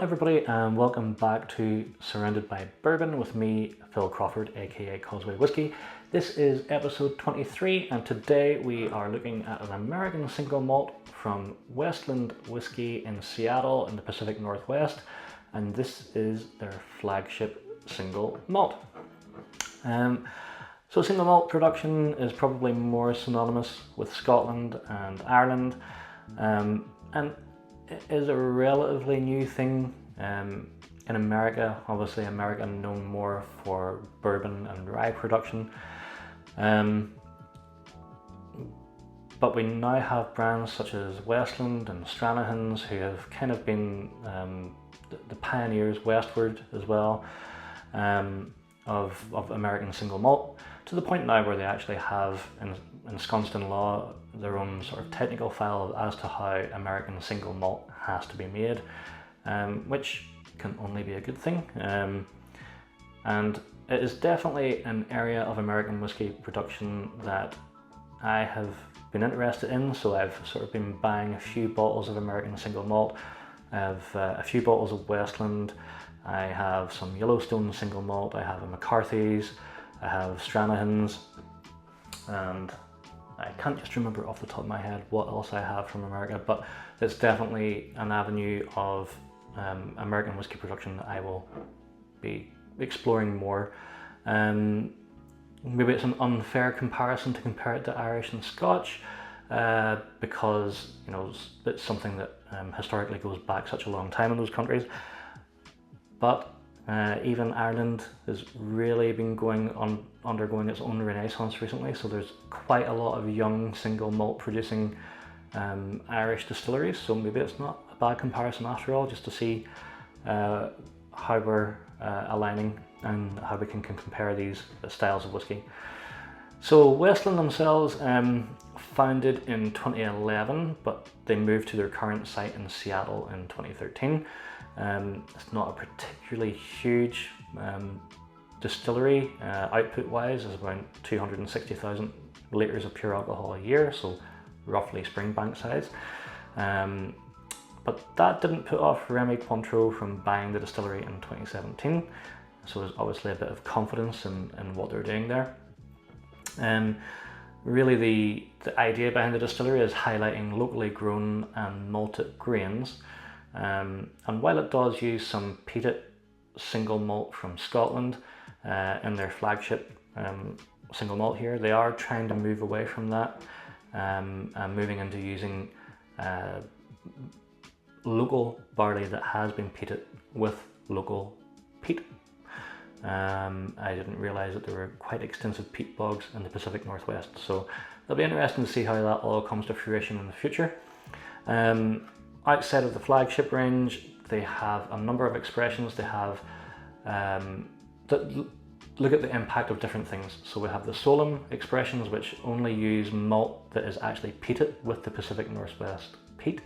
everybody, and welcome back to Surrounded by Bourbon with me, Phil Crawford, aka Causeway Whiskey. This is episode 23, and today we are looking at an American single malt from Westland Whiskey in Seattle in the Pacific Northwest, and this is their flagship single malt. So single malt production is probably more synonymous with Scotland and Ireland, and it is a relatively new thing in America. Obviously America known more for bourbon and rye production, but we now have brands such as Westland and Stranahan's who have kind of been the pioneers westward as well of American single malt, to the point now where they actually have ensconced in law their own sort of technical file as to how American single malt has to be made, which can only be a good thing. And it is definitely an area of American whiskey production that I have been interested in, so I've sort of been buying a few bottles of American single malt. I have a few bottles of Westland, I have some Yellowstone single malt, I have a McCarthy's, I have Stranahan's, and I can't just remember off the top of my head what else I have from America, but it's definitely an avenue of American whiskey production that I will be exploring more. Maybe it's an unfair comparison to compare it to Irish and Scotch, because you know it's something that historically goes back such a long time in those countries. But even Ireland has really been undergoing its own renaissance recently, so there's quite a lot of young single malt producing Irish distilleries, so maybe it's not a bad comparison after all, just to see how we're aligning and how we can compare these styles of whiskey. So Westland themselves founded in 2011, but they moved to their current site in Seattle in 2013. It's not a particularly huge distillery output wise. It's around 260,000 litres of pure alcohol a year, so roughly Springbank size. But that didn't put off Remy Cointreau from buying the distillery in 2017, so there's obviously a bit of confidence in what they're doing there. Really the idea behind the distillery is highlighting locally grown and malted grains. And while it does use some peated single malt from Scotland in their flagship single malt here, they are trying to move away from that and moving into using local barley that has been peated with local peat. I didn't realise that there were quite extensive peat bogs in the Pacific Northwest, so it'll be interesting to see how that all comes to fruition in the future. Outside of the flagship range, they have a number of expressions. They have that look at the impact of different things. So we have the Solom expressions, which only use malt that is actually peated with the Pacific Northwest peat.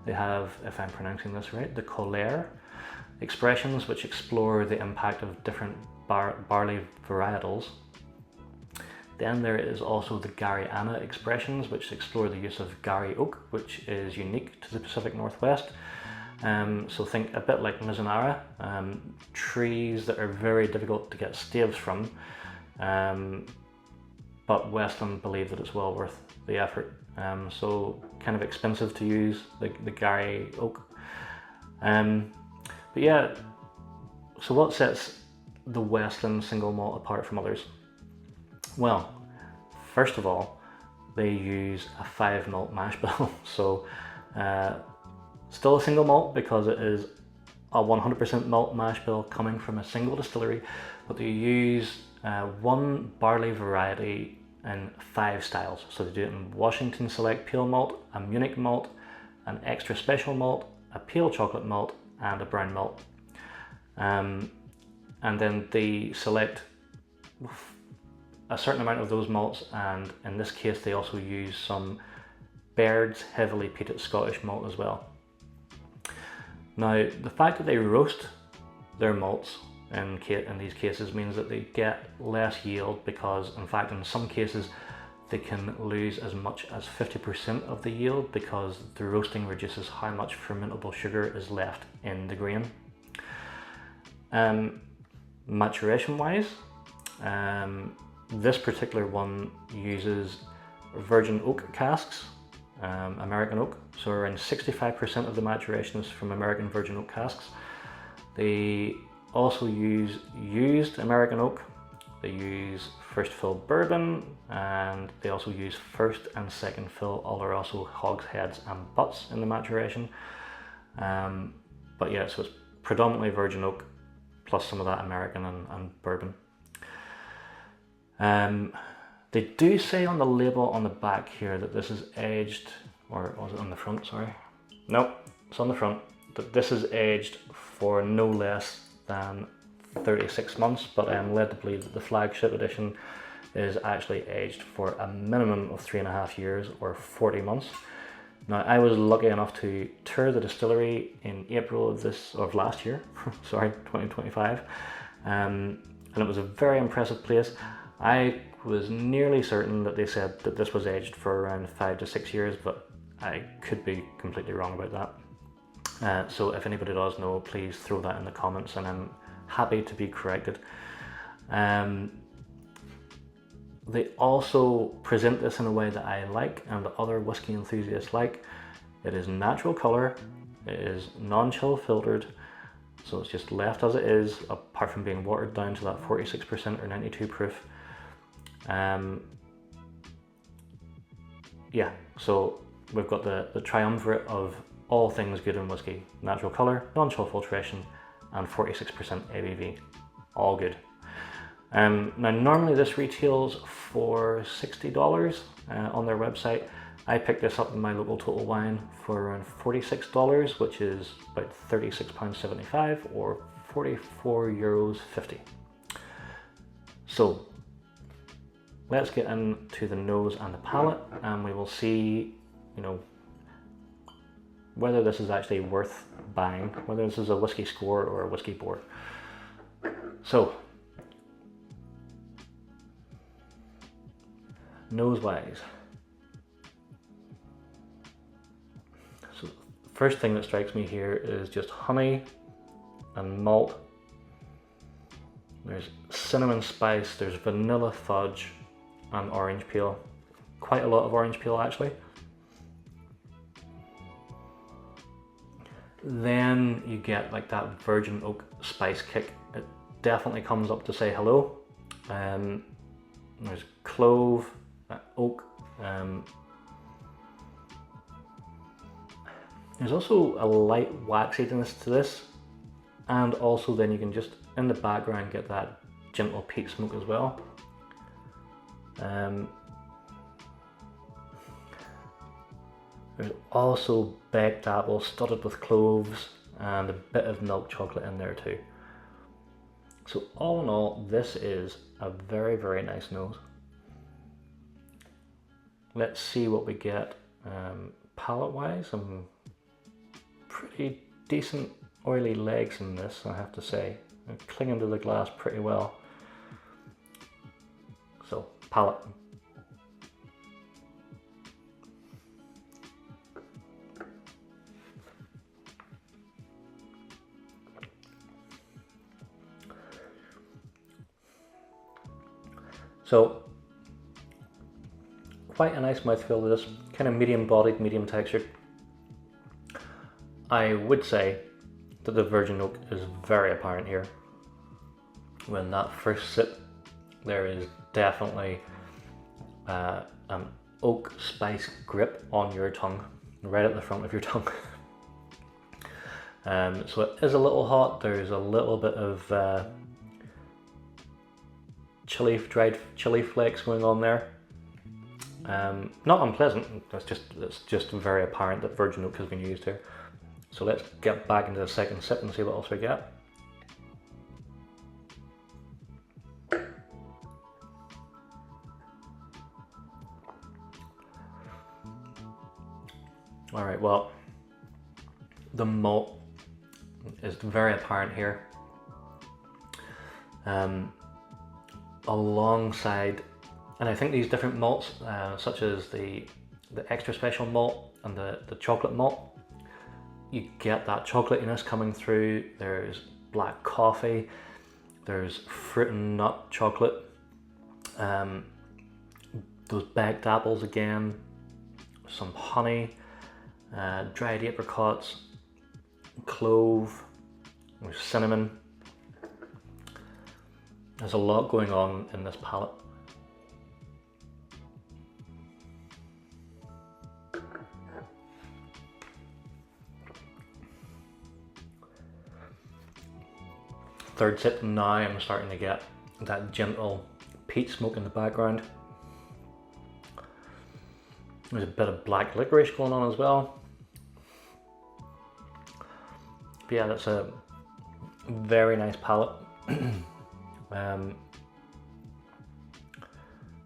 They have, if I'm pronouncing this right, the Colère expressions, which explore the impact of different barley varietals. Then there is also the Gary-Ana expressions, which explore the use of Gary oak, which is unique to the Pacific Northwest. So think a bit like Mizunara, trees that are very difficult to get staves from, but Westland believe that it's well worth the effort. So kind of expensive to use the Gary oak. But yeah, so what sets the Westland single malt apart from others? Well, first of all, they use a 5 malt mash bill. So still a single malt because it is a 100% malt mash bill coming from a single distillery, but they use one barley variety in 5 styles. So they do it in Washington Select Pale Malt, a Munich Malt, an Extra Special Malt, a Pale Chocolate Malt, and a Brown Malt. And then they select a certain amount of those malts, and in this case they also use some Baird's heavily peated Scottish malt as well. Now the fact that they roast their malts in these cases means that they get less yield, because in fact in some cases they can lose as much as 50% of the yield because the roasting reduces how much fermentable sugar is left in the grain. Maturation wise, this particular one uses virgin oak casks, American oak, so around 65% of the maturation is from American virgin oak casks. They also use used American oak, they use first fill bourbon, and they also use first and second fill Oloroso hogsheads and butts in the maturation. But yeah, so it's predominantly virgin oak plus some of that American and bourbon. They do say on the label on the back here that this is aged, or was it on the front, sorry? Nope, it's on the front, that this is aged for no less than 36 months, but I am led to believe that the flagship edition is actually aged for a minimum of 3.5 years or 40 months. Now, I was lucky enough to tour the distillery in April of last year, sorry, 2025, and it was a very impressive place. I was nearly certain that they said that this was aged for around 5 to 6 years, but I could be completely wrong about that. So if anybody does know, please throw that in the comments, and I'm happy to be corrected. They also present this in a way that I like and that other whiskey enthusiasts like. It is natural colour, it is non-chill filtered, so it's just left as it is, apart from being watered down to that 46% or 92 proof. Yeah, so we've got the triumvirate of all things good in whiskey: natural colour, non-chill filtration, and 46% ABV. All good. Now, normally this retails for $60 on their website. I picked this up in my local Total Wine for around $46, which is about £36.75 or €44.50. So let's get into the nose and the palate, and we will see, you know, whether this is actually worth buying, whether this is a whiskey score or a whiskey board. So, nose-wise. So, first thing that strikes me here is just honey and malt. There's cinnamon spice, there's vanilla fudge and orange peel. Quite a lot of orange peel actually. Then you get like that virgin oak spice kick. It definitely comes up to say hello. There's clove, oak. There's also a light waxiness to this, and also then you can just in the background get that gentle peat smoke as well. There's also baked apple studded with cloves and a bit of milk chocolate in there too. So all in all, this is a very, very nice nose. Let's see what we get palate wise. Some pretty decent oily legs in this, I have to say. They're clinging to the glass pretty well. So palate. So, quite a nice mouthfeel to this, kind of medium bodied, medium textured. I would say that the virgin oak is very apparent here. When that first sip, there is definitely an oak spice grip on your tongue, right at the front of your tongue. So it is a little hot, there's a little bit of dried chili flakes going on there. Not unpleasant, it's just very apparent that virgin oak has been used here. So let's get back into the second sip and see what else we get. Alright, well, the malt is very apparent here. Alongside And I think these different malts, such as the extra special malt and the chocolate malt, you get that chocolatiness coming through. There's black coffee, there's fruit and nut chocolate, those baked apples again, some honey, dried apricots, clove, there's cinnamon. There's a lot going on in this palate. Third sip, now I'm starting to get that gentle peat smoke in the background. There's a bit of black licorice going on as well. But yeah, that's a very nice palate.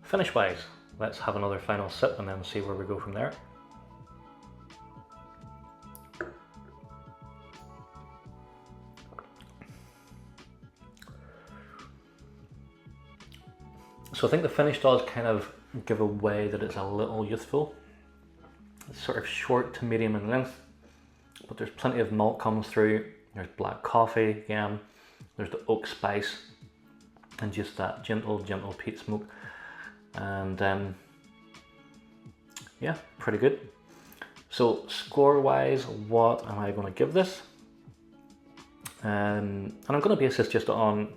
Finish wise, let's have another final sip and then see where we go from there. So I think the finish does kind of give away that it's a little youthful. It's sort of short to medium in length, but there's plenty of malt comes through. There's black coffee again, there's the oak spice, and just that gentle peat smoke. And yeah, pretty good. So score wise, what am I going to give this? And I'm going to base this just on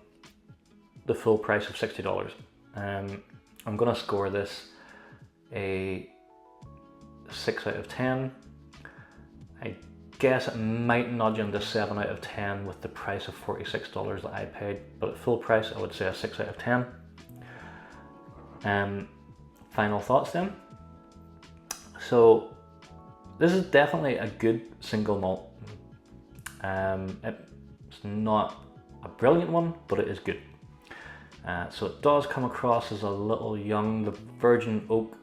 the full price of $60. I'm going to score this a 6 out of 10. I guess it might nudge into 7 out of 10 with the price of $46 that I paid, but at full price I would say a 6 out of 10. Final thoughts then. So this is definitely a good single malt. It's not a brilliant one, but it is good. So it does come across as a little young. The virgin oak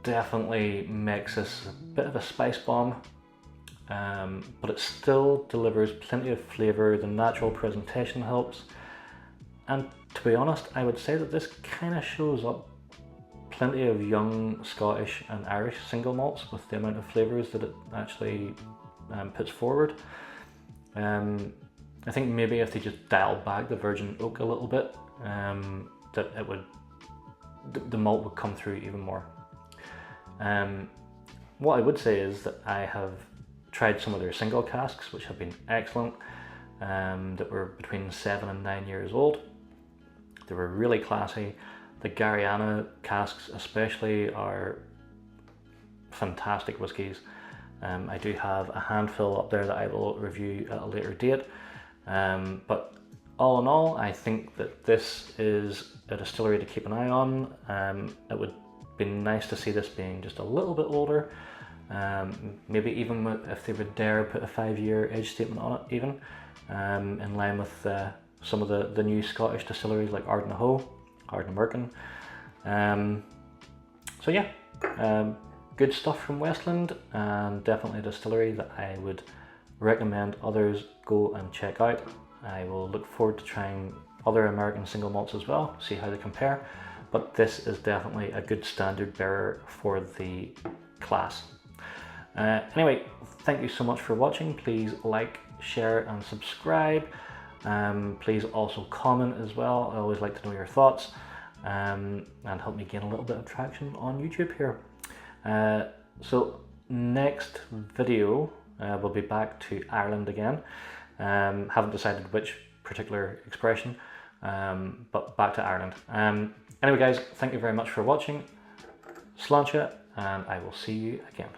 definitely makes this a bit of a spice bomb, but it still delivers plenty of flavour. The natural presentation helps, and to be honest, I would say that this kind of shows up plenty of young Scottish and Irish single malts with the amount of flavours that it actually puts forward. I think maybe if they just dialed back the virgin oak a little bit, that it would, the malt would come through even more. What I would say is that I have tried some of their single casks, which have been excellent, that were between 7 and 9 years old. They were really classy. The Gariana casks especially are fantastic whiskies. I do have a handful up there that I will review at a later date. But all in all, I think that this is a distillery to keep an eye on. It would be nice to see this being just a little bit older. Maybe even if they would dare put a 5-year age statement on it even, in line with some of the new Scottish distilleries like Ardnahoe, Ardnamurchan. So yeah, good stuff from Westland, and definitely a distillery that I would recommend others go and check out. I will look forward to trying other American single malts as well, see how they compare, but this is definitely a good standard bearer for the class. Anyway, thank you so much for watching. Please like, share and subscribe. Please also comment as well. I always like to know your thoughts, and help me gain a little bit of traction on YouTube here. So next video, we'll be back to Ireland again. Haven't decided which particular expression, but back to Ireland. Anyway guys, thank you very much for watching. Sláinte, and I will see you again.